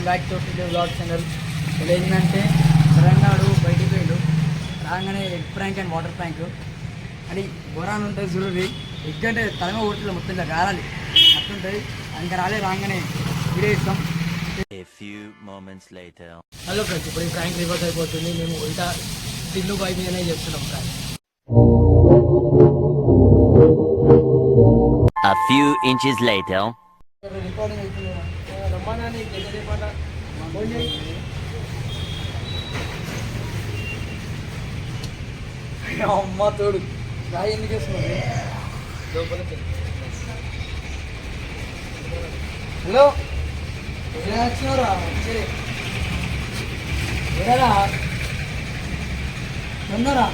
Back to vlog channel. ఇలా ఏంటంటే తెలంగాణ బయటికి పోయిండు రాగానే egg prank and water prank అని బొరాన్ ఉంటుంది జురువి ఎగ్ అంటే తలమే కొడుతుంది మొత్తం ఇలా గారాలి అట్లుంటుంది. ఇంకా రాలే రాగానే వీడియో ఇస్తాం. హలో ఫ్రెండ్స్, ఇప్పుడు ఈ ప్రాంక్ రివర్స్ అయిపోతుంది. మేము ఉల్టా టిల్లు బాయ్ మీదనే చెప్తున్నాం prank. A few inches later. Recording అవుతుంది. అమ్మ తోడు రాయి ఎందుకు వేసుకున్నాడు లోపలికి. హలో ఎలా వచ్చినావురా? ఎరా ఉన్నారా?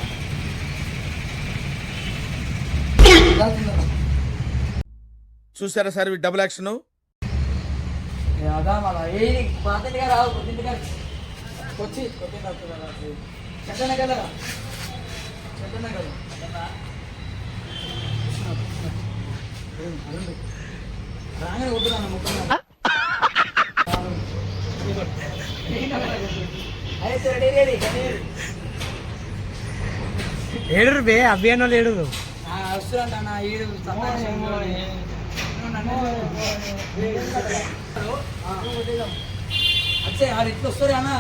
చూసారా సార్ డబుల్ యాక్షన్. అదా మళ్ళా ఏ పాతింటిగా రావు కొద్దింటిగా వచ్చి కొద్దింటి చెడ్డనే కదా చెడ్డనే కదా రాగానే వద్దురా ముఖ్యంగా అయితే రెడీ ఏడు బే అభియాన్ వాళ్ళు ఏడు వస్తున్నా నా ఈడు అచ్చే ఆడు ఇట్లా వస్తారు అన్న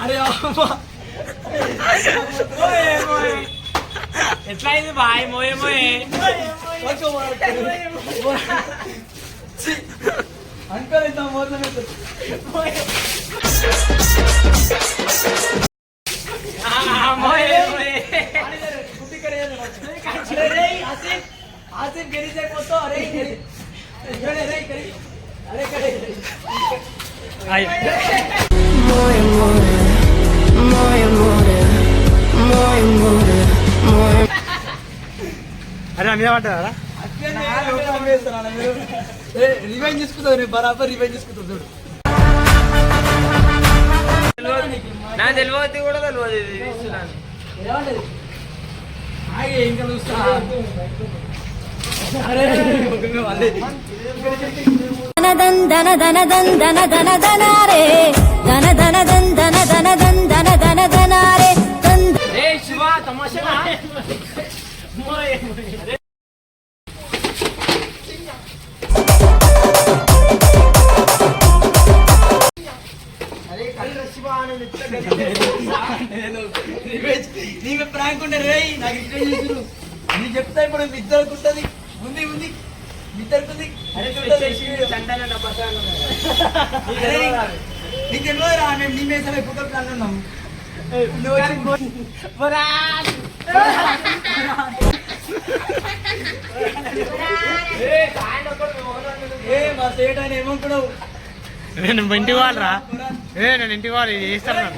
అరే ఎట్లా అయింది బాయ్ మోయే మోయే అంకల్ ఇంత మోసం ఆసిఫ్ గెలిచే పోతా. అరే అరే అరే మీద పడ్డారా? రివైండ్ చేసుకుంటావు రేపు బరాబర్ రివైండ్ చేసుకుంటావు చూడు. నాకు తెలియదు కూడా తెలియదు ఇంకా చూస్తా. అరే ధన ధన ధన ధన ధన ధన ధన రే ధన ధన ధన ధన ధన ధన ధన ధన ధన రే ఏ శివ తమాషా నీకు ప్రాంక్ ఉండే రే నాకు ఇట్లా చేసారు. నీకు చెప్తా ఇప్పుడు మీ ఇద్దరికి ఉంటుంది. ఉంది ఉంది మీ ఇద్దరికి ఉంది. నీకు తెలియదురా మేము నీ మీద ఫోటో ప్లాన్ ఉన్నాం. మా సేట్ ఆయన ఏమనుకున్నావు? నేను ఇంటికి వాళ్ళరా? నేను ఇంటికి వాళ్ళు చేస్తాను.